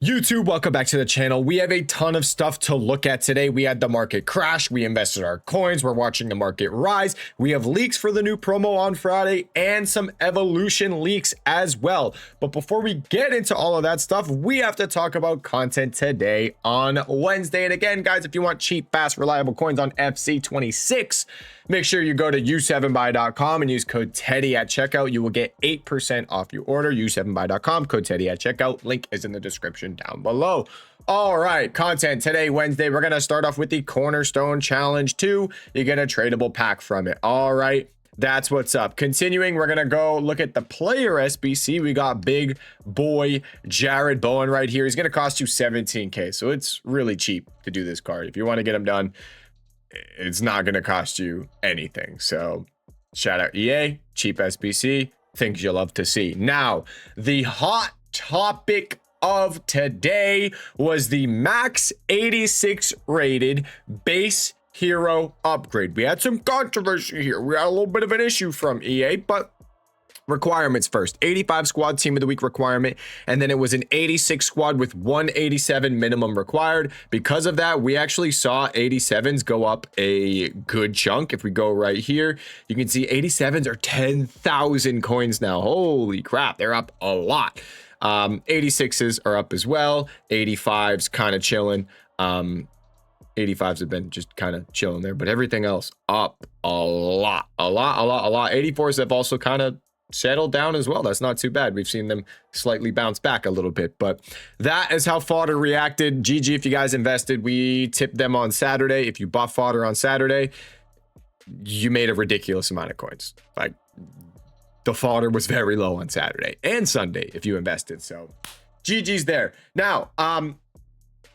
YouTube, welcome back to the channel. We have a ton of stuff to look at today. We had the market crash. We invested our coins. We're watching the market rise. We have leaks for the new promo on Friday and some evolution leaks as well. But before we get into all of that stuff, we have to talk about content today on Wednesday. And again, guys, if you want cheap, fast, reliable coins on FC26, make sure you go to u7buy.com and use code Teddy at checkout. You will get 8% off your order. u7buy.com, code Teddy at checkout. Link is in the description down below. All right, content today, Wednesday. We're going to start off with the Cornerstone Challenge 2. You get a tradable pack from it. All right, that's what's up. Continuing, we're going to go look at the player SBC. We got big boy Jared Bowen right here. He's going to cost you 17K, so it's really cheap to do this card. If you want to get him done, it's not going to cost you anything. So shout out EA, cheap SBC, things you love to see. Now, the hot topic of today was the max 86 rated base hero upgrade. We had some controversy here. We had a little bit of an issue from EA, but requirements first. 85 squad team of the week requirement, and then it was an 86 squad with 187 minimum required. Because of that, we actually saw 87s go up a good chunk. If we go right here, you can see 87s are 10,000 coins now. Holy crap, they're up a lot. 86s are up as well. 85s kind of chilling. 85s have been just kind of chilling there, but everything else up a lot. 84s have also kind of settled down as well. That's not too bad. We've seen them slightly bounce back a little bit, but that is how Fodder reacted. GG if you guys invested. We tipped them on Saturday. If you bought Fodder on Saturday, you made a ridiculous amount of coins. Like, the Fodder was very low on Saturday and Sunday if you invested. So GG's there. Now,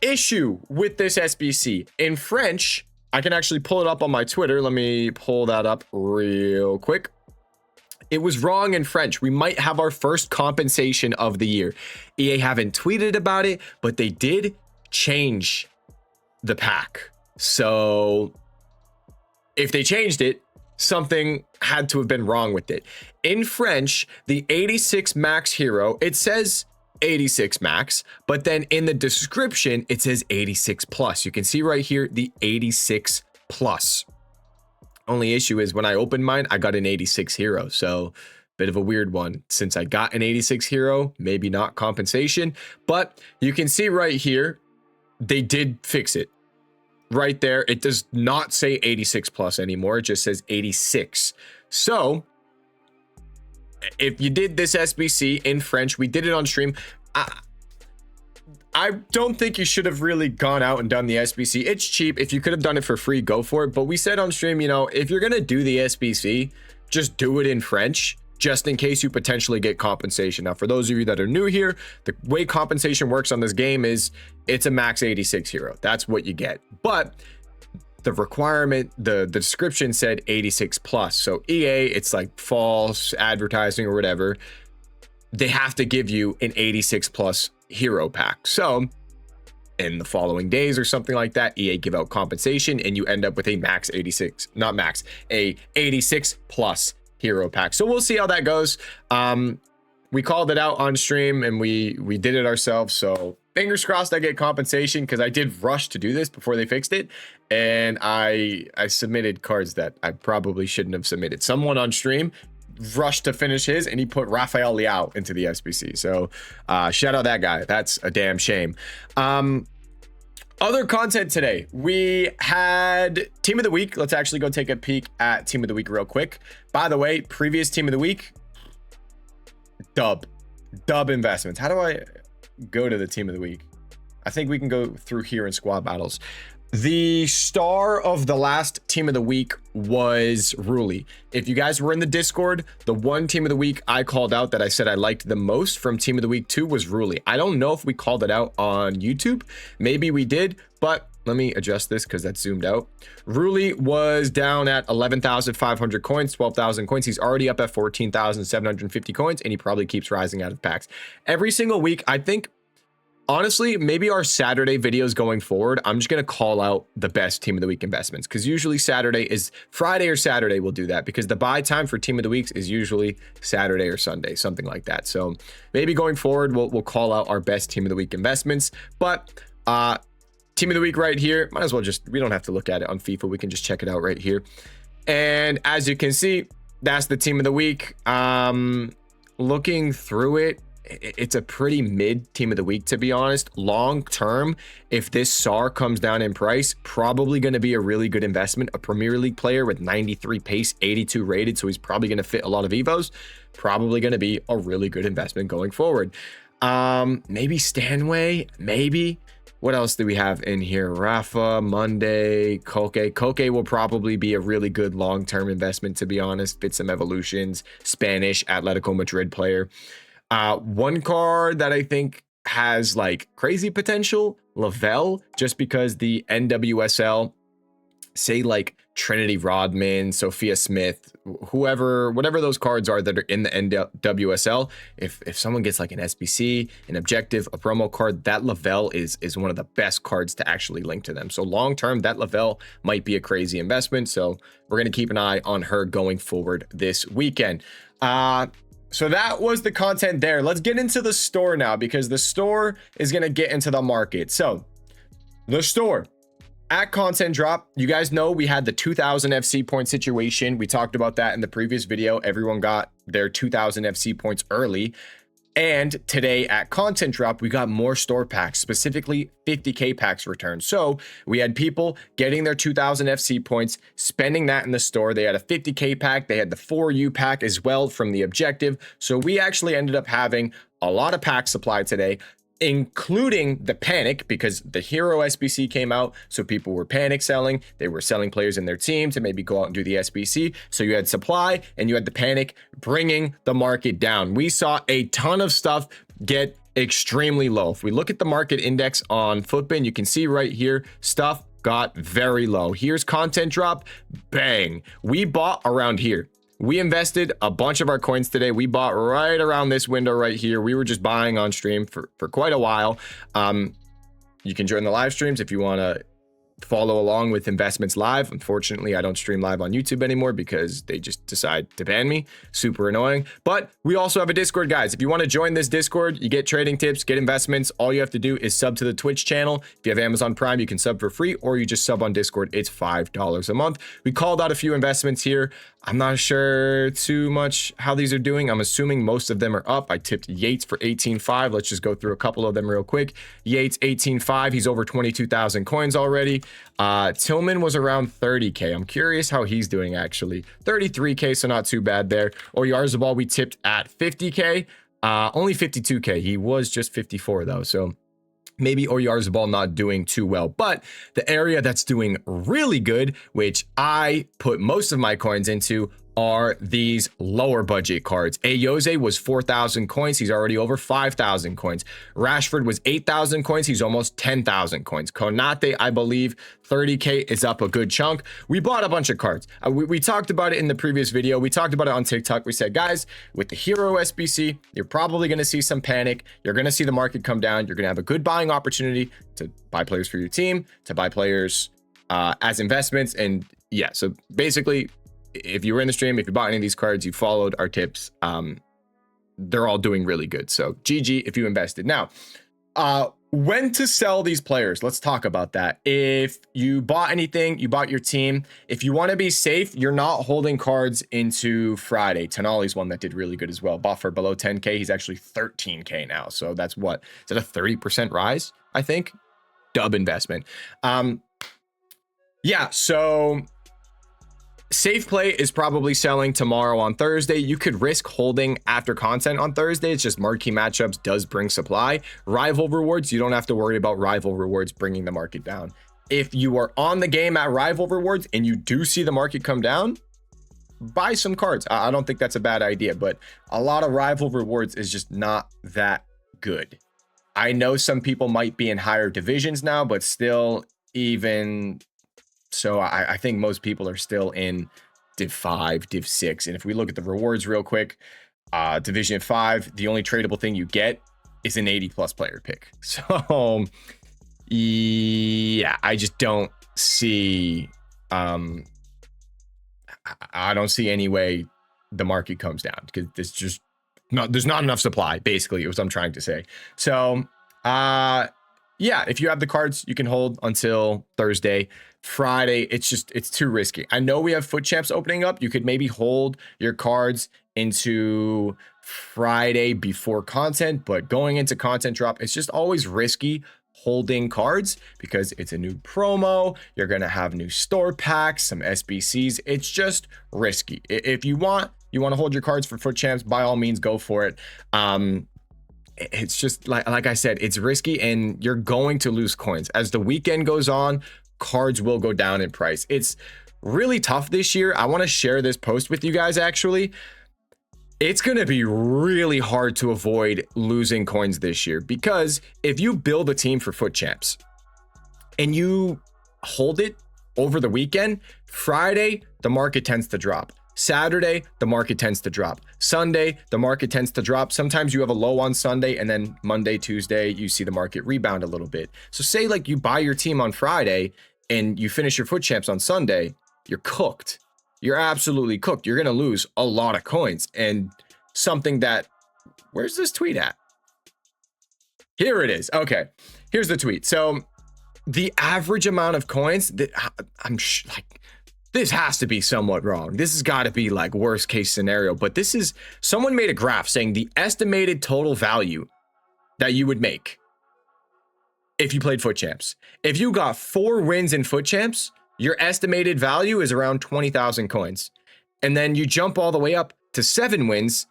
issue with this SBC in French. I can actually pull it up on my Twitter. Let me pull that up real quick. It was wrong in French. We might have our first compensation of the year. EA haven't tweeted about it, but they did change the pack. So if they changed it, something had to have been wrong with it. In French, the 86 max hero, it says 86 max, but then in the description, it says 86 plus. You can see right here, the 86 plus. Only issue is when I opened mine, I got an 86 hero. So bit of a weird one. Since I got an 86 hero, maybe not compensation, but you can see right here, they did fix it. Right there, it does not say 86 plus anymore. It just says 86. So if you did this SBC in French, we did it on stream. I don't think you should have really gone out and done the SBC. It's cheap. If you could have done it for free, go for it. But we said on stream, you know, if you're going to do the SBC, just do it in French, just in case you potentially get compensation. Now, for those of you that are new here, the way compensation works on this game is it's a max 86 hero. That's what you get. But the requirement, the description said 86 plus. So EA, it's like false advertising or whatever. They have to give you an 86 plus hero pack. So in the following days or something like that, EA give out compensation and you end up with a max 86, not max, a 86 plus hero pack. So we'll see how that goes. We called it out on stream and we did it ourselves. So fingers crossed I get compensation, because I did rush to do this before they fixed it. And I submitted cards that I probably shouldn't have submitted. Someone on stream rushed to finish his and he put Rafael Leao into the SBC. So shout out that guy. That's a damn shame. Other content today, we had team of the week. Let's actually go take a peek at team of the week real quick. By the way, previous team of the week, dub investments. How do I go to the team of the week? I think we can go through here in squad battles. The star of the last team of the week was Ruli. If you guys were in the Discord, the one team of the week I called out that I said I liked the most from team of the week 2 was Ruli. I don't know if we called it out on YouTube. Maybe we did, but let me adjust this because that's zoomed out. Ruli was down at 11,500 coins, 12,000 coins. He's already up at 14,750 coins, and he probably keeps rising out of packs. Every single week, I think honestly, maybe our Saturday videos going forward, I'm just going to call out the best team of the week investments, because usually Friday or Saturday we'll do that, because the buy time for team of the weeks is usually Saturday or Sunday, something like that. So maybe going forward, we'll call out our best team of the week investments. But team of the week right here, might as well we don't have to look at it on FIFA. We can just check it out right here. And as you can see, that's the team of the week. Looking through it, it's a pretty mid team of the week, to be honest. Long term, if this SAR comes down in price, probably going to be a really good investment. A Premier League player with 93 pace, 82 rated, so he's probably going to fit a lot of Evos. Probably going to be a really good investment going forward. Maybe Stanway, maybe. What else do we have in here? Rafa, Monday, Koke. Koke will probably be a really good long-term investment, to be honest. Fit some evolutions. Spanish Atletico Madrid player. One card that I think has like crazy potential, Lavelle, just because the NWSL, say like Trinity Rodman, Sophia Smith, whatever those cards are that are in the NWSL, if someone gets like an SBC, an objective, a promo card, that Lavelle is one of the best cards to actually link to them. So long term, that Lavelle might be a crazy investment. So we're going to keep an eye on her going forward this weekend. So that was the content there. Let's get into the store now, because the store is going to get into the market. So the store at content drop, you guys know we had the 2000 FC point situation. We talked about that in the previous video. Everyone got their 2000 FC points early. And today at content drop, we got more store packs, specifically 50K packs returned. So we had people getting their 2000 FC points, spending that in the store. They had a 50K pack. They had the 4U pack as well from the objective. So we actually ended up having a lot of pack supply today, including the panic, because the hero SBC came out. So people were panic selling. They were selling players in their team to maybe go out and do the SBC. So you had supply and you had the panic bringing the market down. We saw a ton of stuff get extremely low. If we look at the market index on Footbin, you can see right here, stuff got very low. Here's content drop. Bang. We bought around here. We invested a bunch of our coins today. We bought right around this window right here. We were just buying on stream for quite a while. You can join the live streams if you want to follow along with investments live. Unfortunately, I don't stream live on YouTube anymore because they just decide to ban me. Super annoying. But we also have a Discord, guys. If you want to join this Discord, you get trading tips, get investments. All you have to do is sub to the Twitch channel. If you have Amazon Prime, you can sub for free, or you just sub on Discord. It's $5 a month. We called out a few investments here. I'm not sure too much how these are doing. I'm assuming most of them are up. I tipped Yates for 18.5. Let's just go through a couple of them real quick. Yates 18.5. He's over 22,000 coins already. Tillman was around 30K. I'm curious how he's doing actually. 33K, so not too bad there. Oyarzabal we tipped at 50K. Only 52K. He was just 54 though. So maybe Oyarzabal not doing too well, but the area that's doing really good, which I put most of my coins into, are these lower budget cards. Ayose was 4,000 coins. He's already over 5,000 coins. Rashford was 8,000 coins. He's almost 10,000 coins. Konate, I believe 30K is up a good chunk. We bought a bunch of cards. We talked about it in the previous video. We talked about it on TikTok. We said, guys, with the hero SBC, you're probably going to see some panic. You're going to see the market come down. You're going to have a good buying opportunity to buy players for your team, to buy players as investments. And yeah, so basically, if you were in the stream, if you bought any of these cards, you followed our tips, they're all doing really good. So GG if you invested. Now, when to sell these players, let's talk about that. If you bought anything, you bought your team. If you want to be safe, you're not holding cards into Friday. Tonali's one that did really good as well. Bought for below 10K. He's actually 13K now. So that's what? Is that a 30% rise? I think. Dub investment. Yeah, so safe play is probably selling tomorrow on Thursday. You could risk holding after content on Thursday. It's just marquee matchups does bring supply. Rival rewards, you don't have to worry about rival rewards bringing the market down. If you are on the game at rival rewards and you do see the market come down, buy some cards. I don't think that's a bad idea, but a lot of rival rewards is just not that good. I know some people might be in higher divisions now, but still, even so, I think most people are still in Div 5, Div 6. And if we look at the rewards real quick, Division 5, the only tradable thing you get is an 80 plus player pick. So yeah, I just don't see, I don't see any way the market comes down, because there's not enough supply, basically, is what I'm trying to say. So yeah, if you have the cards, you can hold until Thursday. Friday, it's too risky. I know we have foot champs opening up. You could maybe hold your cards into Friday before content, but going into content drop, it's just always risky holding cards because it's a new promo. You're going to have new store packs, some SBCs. It's just risky. If you want to hold your cards for foot champs, by all means, go for it. It's just like I said, it's risky, and you're going to lose coins as the weekend goes on. Cards will go down in price. It's really tough this year. I want to share this post with you guys. Actually, it's going to be really hard to avoid losing coins this year, because if you build a team for foot champs and you hold it over the weekend, Friday, the market tends to drop. Saturday, the market tends to drop. Sunday, the market tends to drop. Sometimes you have a low on Sunday, and then Monday, Tuesday, you see the market rebound a little bit. So say like you buy your team on Friday and you finish your foot champs on Sunday, you're cooked. You're absolutely cooked. You're going to lose a lot of coins. And something that, where's this tweet at? Here it is. Okay, here's the tweet. So the average amount of coins that this has to be somewhat wrong. This has got to be like worst case scenario, but this is, someone made a graph saying the estimated total value that you would make if you played foot champs. If you got 4 wins in foot champs, your estimated value is around 20,000 coins. And then you jump all the way up to 7 wins.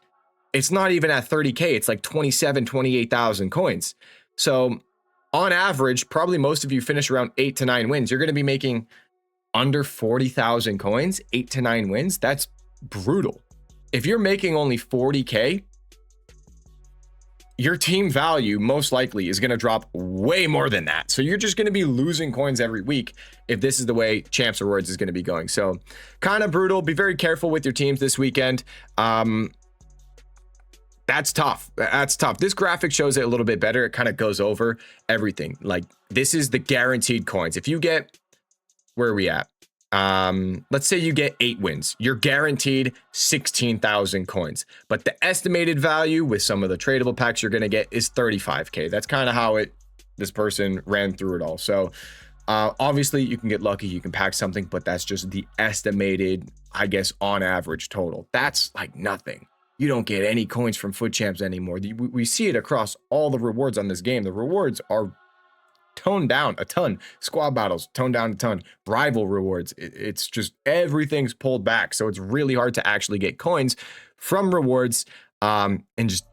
It's not even at 30K. It's like 27, 28,000 coins. So on average, probably most of you finish around 8 to 9 wins. You're going to be making under 40,000 coins, 8 to 9 wins. That's brutal. If you're making only 40K, your team value most likely is going to drop way more than that. So you're just going to be losing coins every week if this is the way Champs Rewards is going to be going. So kind of brutal. Be very careful with your teams this weekend. That's tough. That's tough. This graphic shows it a little bit better. It kind of goes over everything. Like, this is the guaranteed coins. If you get, where are we at? Let's say you get 8 wins, you're guaranteed 16,000 coins, but the estimated value with some of the tradable packs you're going to get is 35K. That's kind of how this person ran through it all. So obviously you can get lucky, you can pack something, but that's just the estimated, I guess, on average total. That's like nothing. You don't get any coins from foot champs anymore. We see it across all the rewards on this game. The rewards are toned down a ton. Squad battles toned down a ton. Rival rewards, it's just everything's pulled back. So it's really hard to actually get coins from rewards. And just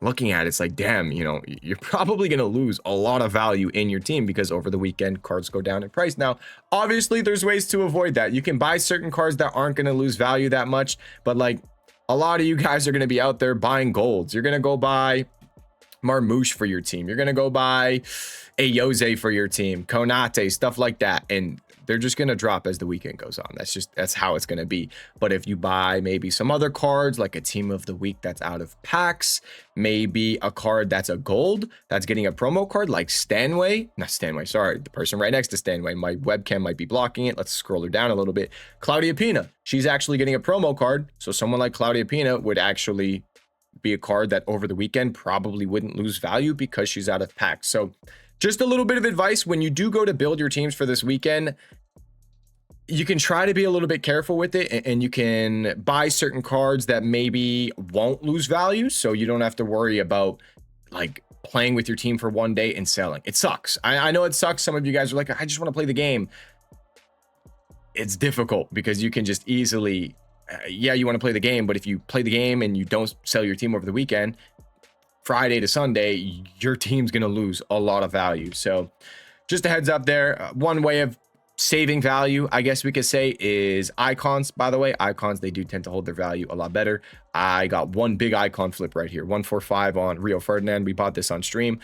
looking at it, it's like, damn, you know, you're probably going to lose a lot of value in your team because over the weekend cards go down in price. Now, obviously there's ways to avoid that. You can buy certain cards that aren't going to lose value that much, but like a lot of you guys are going to be out there buying golds. You're going to go buy Marmouche for your team. You're going to go buy Ayose for your team, Konate, stuff like that. And they're just going to drop as the weekend goes on. That's how it's going to be. But if you buy maybe some other cards, like a team of the week that's out of packs, maybe a card that's a gold, that's getting a promo card like sorry, the person right next to Stanway. My webcam might be blocking it. Let's scroll her down a little bit. Claudia Pina, she's actually getting a promo card. So someone like Claudia Pina would actually be a card that over the weekend probably wouldn't lose value because she's out of packs. So just a little bit of advice: when you do go to build your teams for this weekend, you can try to be a little bit careful with it, and you can buy certain cards that maybe won't lose value, so you don't have to worry about like playing with your team for one day and selling. It sucks. I know it sucks. Some of you guys are like, I just want to play the game. It's difficult because you can just easily, yeah, you want to play the game, but if you play the game and you don't sell your team over the weekend, Friday to Sunday, your team's going to lose a lot of value. So just a heads up there. One way of saving value, I guess we could say, is icons. By the way, icons, they do tend to hold their value a lot better. I got one big icon flip right here, 145 on Rio Ferdinand. We bought this on stream.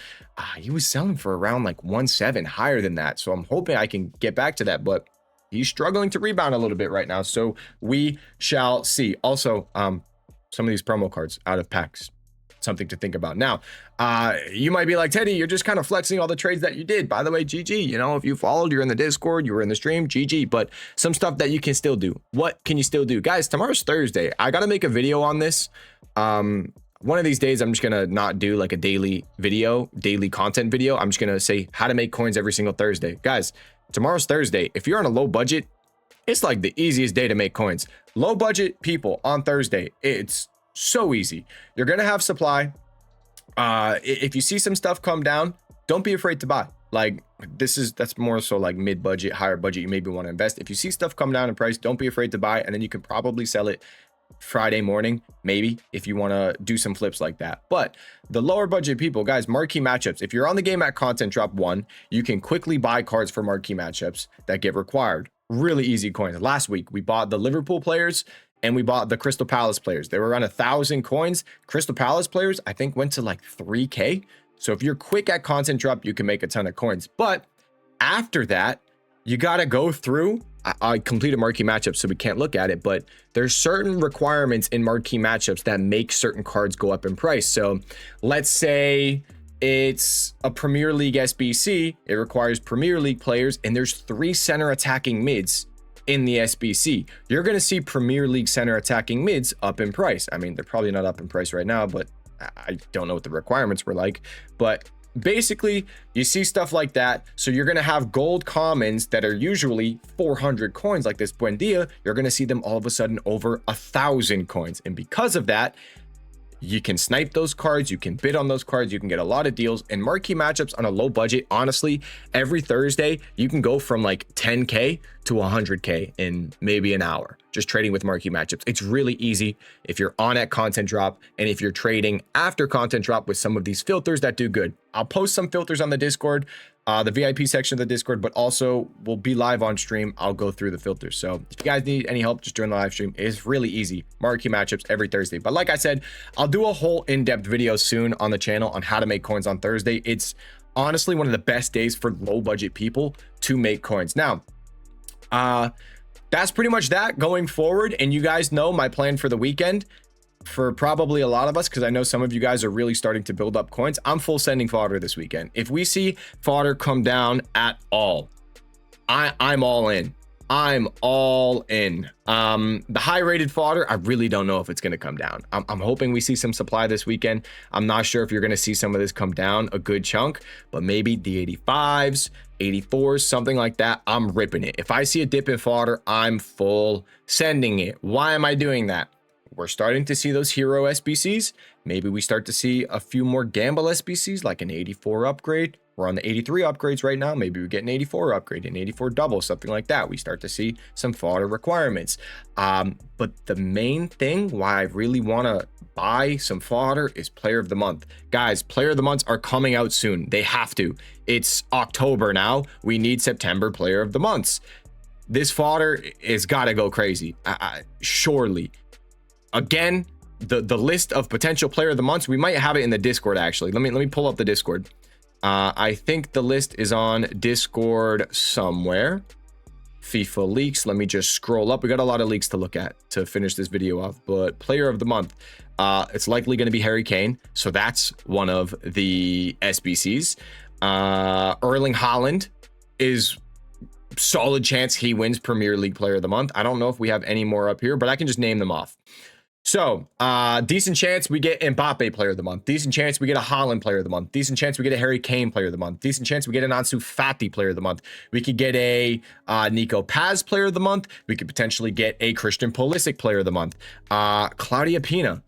He was selling for around like 1.7, higher than that. So I'm hoping I can get back to that, but he's struggling to rebound a little bit right now. So we shall see. Also, some of these promo cards out of packs. something to think about. Now, you might be like, Teddy, you're just kind of flexing all the trades that you did. By the way, GG, you know, if you followed, you're in the Discord, you were in the stream, GG, but some stuff that you can still do. What can you still do? Guys, tomorrow's Thursday. I got to make a video on this. One of these days, I'm just going to not do like a daily content video. I'm just going to say how to make coins every single Thursday. Guys, tomorrow's Thursday. If you're on a low budget, it's like the easiest day to make coins. Low budget people on Thursday, it's so easy. You're going to have supply. If you see some stuff come down, don't be afraid to buy. Like that's more so like mid budget, higher budget. You maybe want to invest. If you see stuff come down in price, don't be afraid to buy. And then you can probably sell it Friday morning, maybe, if you want to do some flips like that. But the lower budget people, guys, marquee matchups. If you're on the game at content drop 1, you can quickly buy cards for marquee matchups that get required. Really easy coins. Last week, we bought the Liverpool players and we bought the Crystal Palace players. They were around 1,000 coins. Crystal Palace players, I think, went to like 3K. So if you're quick at content drop, you can make a ton of coins. But after that, you got to go through. I completed marquee matchups, so we can't look at it, but there's certain requirements in marquee matchups that make certain cards go up in price. So let's say it's a Premier League SBC. It requires Premier League players, and there's 3 center attacking mids in the SBC. You're going to see Premier League center attacking mids up in price. I mean, they're probably not up in price right now, but I don't know what the requirements were like. But basically, you see stuff like that. So you're going to have gold commons that are usually 400 coins, like this Buendia. You're going to see them all of a sudden over 1,000 coins. And because of that, you can snipe those cards, you can bid on those cards, you can get a lot of deals. And marquee matchups on a low budget, honestly, every Thursday, you can go from like 10K to 100K in maybe an hour, just trading with marquee matchups. It's really easy if you're on at content drop and if you're trading after content drop with some of these filters that do good. I'll post some filters on the Discord, the VIP section of the Discord, but also we'll be live on stream. I'll go through the filters. So if you guys need any help, just join the live stream. It's really easy. Marquee matchups every Thursday. But like I said, I'll do a whole in-depth video soon on the channel on how to make coins on Thursday. It's honestly one of the best days for low budget people to make coins. Now, that's pretty much that going forward. And you guys know my plan for the weekend. For probably a lot of us, because I know some of you guys are really starting to build up coins, I'm full sending Fodder this weekend. If we see Fodder come down at all, I'm all in. I'm all in. The high rated Fodder, I really don't know if it's going to come down. I'm hoping we see some supply this weekend. I'm not sure if you're going to see some of this come down a good chunk, but maybe the 85s, 84s, something like that. I'm ripping it. If I see a dip in Fodder, I'm full sending it. Why am I doing that? We're starting to see those hero SBCs. Maybe we start to see a few more gamble SBCs, like an 84 upgrade. We're on the 83 upgrades right now. Maybe we get an 84 upgrade, an 84 double, something like that. We start to see some Fodder requirements. But the main thing why I really want to buy some Fodder is Player of the Month. Guys, Player of the Months are coming out soon. They have to. It's October now. We need September Player of the Months. This Fodder has got to go crazy. Surely. Again, the list of potential Player of the Months, we might have it in the Discord, actually. Let me pull up the Discord. I think the list is on Discord somewhere. FIFA leaks. Let me just scroll up. We got a lot of leaks to look at to finish this video off. But Player of the Month, it's likely going to be Harry Kane. So that's one of the SBCs. Erling Haaland is solid chance he wins Premier League Player of the Month. I don't know if we have any more up here, but I can just name them off. So, decent chance we get Mbappe Player of the Month. Decent chance we get a Haaland Player of the Month. Decent chance we get a Harry Kane Player of the Month. Decent chance we get an Ansu Fati Player of the Month. We could get a Nico Paz Player of the Month. We could potentially get a Christian Pulisic Player of the Month. Claudia Pina.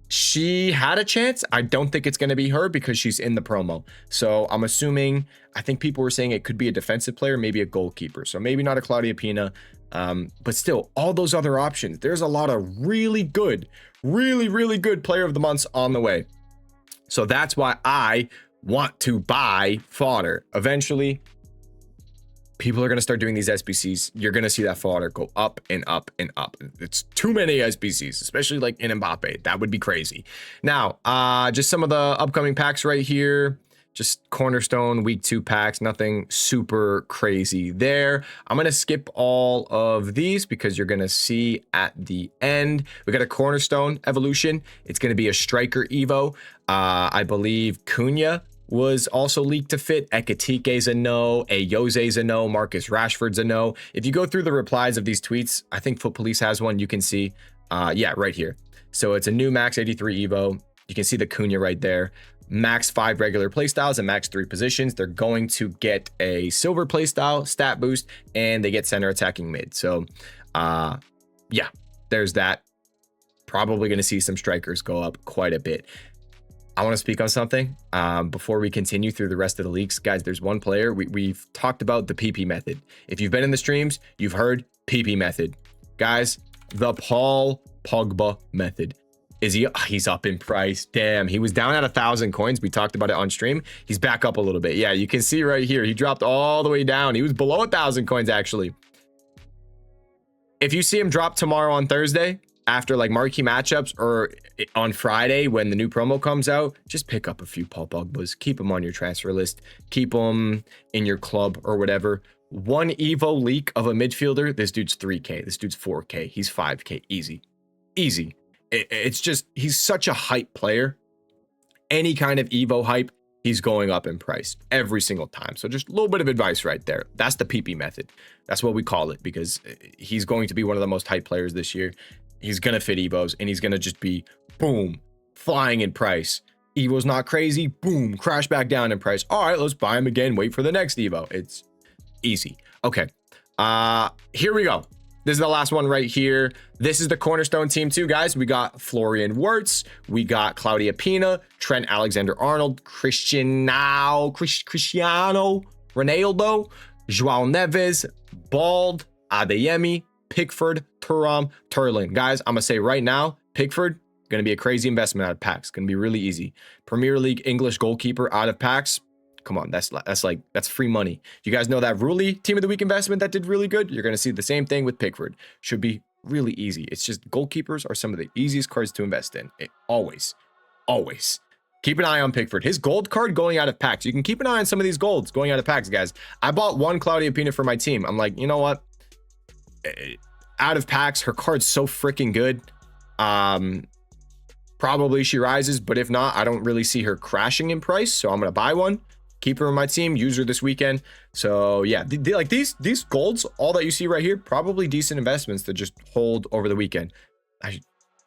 She had a chance. I don't think it's going to be her because she's in the promo. So I'm assuming, I think people were saying it could be a defensive player, maybe a goalkeeper. So maybe not a Claudia Pina. But still, all those other options, there's a lot of really good Player of the Months on the way. So that's why I want to buy Fodder. Eventually, people are going to start doing these SBCs. You're going to see that Fodder go up and up and up. It's too many SBCs, especially like in Mbappe. That would be crazy. Now, just some of the upcoming packs right here. just cornerstone week 2 packs, nothing super crazy there. I'm going to skip all of these because you're going to see at the end. We got a cornerstone evolution. It's going to be a striker Evo. I believe Cunha was also leaked to fit. Ekatike's a no. Ayoze's a no. Marcus Rashford's a no. If you go through the replies of these tweets, I think Foot Police has one. You can see, yeah, right here. So it's a new max 83 Evo. You can see the Cunha right there. Max 5 regular playstyles and max 3 positions. They're going to get a silver playstyle, stat boost, and they get center attacking mid. So, yeah, there's that. Probably going to see some strikers go up quite a bit. I want to speak on something before we continue through the rest of the leaks. Guys, there's one player. We've talked about the PP method. If you've been in the streams, you've heard PP method. Guys, the Paul Pogba method. He's up in price. Damn, he was down at 1,000 coins. We talked about it on stream. He's back up a little bit. Yeah, you can see right here. He dropped all the way down. He was below 1,000 coins, actually. If you see him drop tomorrow on Thursday, after like marquee matchups, or on Friday when the new promo comes out, just pick up a few Paul Pogbas. Keep them on your transfer list. Keep them in your club or whatever. One Evo leak of a midfielder. This dude's 3K. This dude's 4K. He's 5K. Easy. Easy. It's just, he's such a hype player. Any kind of Evo hype, he's going up in price every single time. So just a little bit of advice right there. That's the PP method. That's what we call it, because he's going to be one of the most hype players this year. He's going to fit Evos, and he's going to just be, boom, flying in price. Evo's not crazy, boom, crash back down in price. All right, let's buy him again, wait for the next Evo. It's easy. Okay, here we go. This is the last one right here. This is the cornerstone team too, guys. We got Florian Wirtz. We got Claudia Pina, Trent Alexander-Arnold, Cristiano Ronaldo, João Neves, Bald, Adeyemi, Pickford, Thuram, Turlin. Guys, I'm going to say right now, Pickford, going to be a crazy investment out of packs. Going to be really easy. Premier League English goalkeeper out of packs. Come on, that's free money. You guys know that Rulli team of the week investment that did really good? You're going to see the same thing with Pickford. Should be really easy. It's just goalkeepers are some of the easiest cards to invest in. Always. Keep an eye on Pickford. His gold card going out of packs. You can keep an eye on some of these golds going out of packs, guys. I bought one Claudia Pina for my team. I'm like, you know what? Out of packs, her card's so freaking good. Probably she rises, but if not, I don't really see her crashing in price. So I'm going to buy one. Keep her in my team, use her this weekend. So yeah, like these golds, all that you see right here, probably decent investments to just hold over the weekend.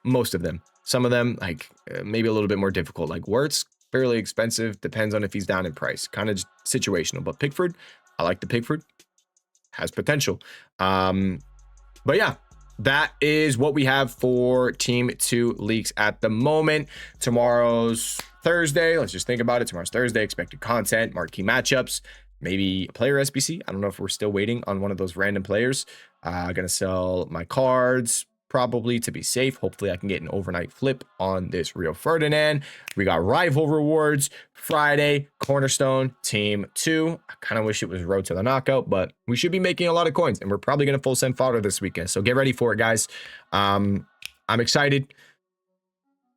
Most of them. Some of them, like maybe a little bit more difficult. Like Wirtz, fairly expensive. Depends on if he's down in price. Kind of just situational. But Pickford, I like the Pickford. Has potential. But yeah, that is what we have for Team 2 leaks at the moment. Tomorrow's Thursday. Let's just think about it. Tomorrow's Thursday. Expected content, marquee matchups, maybe a player SBC. I don't know if we're still waiting on one of those random players. Gonna sell my cards probably to be safe. Hopefully I can get an overnight flip on this Rio Ferdinand. We got rival rewards Friday, cornerstone, Team 2. I kind of wish it was road to the knockout, but we should be making a lot of coins, and we're probably going to full send Fodder this weekend. So get ready for it, guys. I'm excited.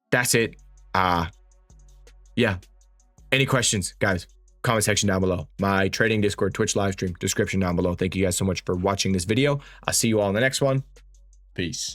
That's it. Yeah. Any questions, guys? Comment section down below. My trading Discord, Twitch live stream, description down below. Thank you guys so much for watching this video. I'll see you all in the next one. Peace.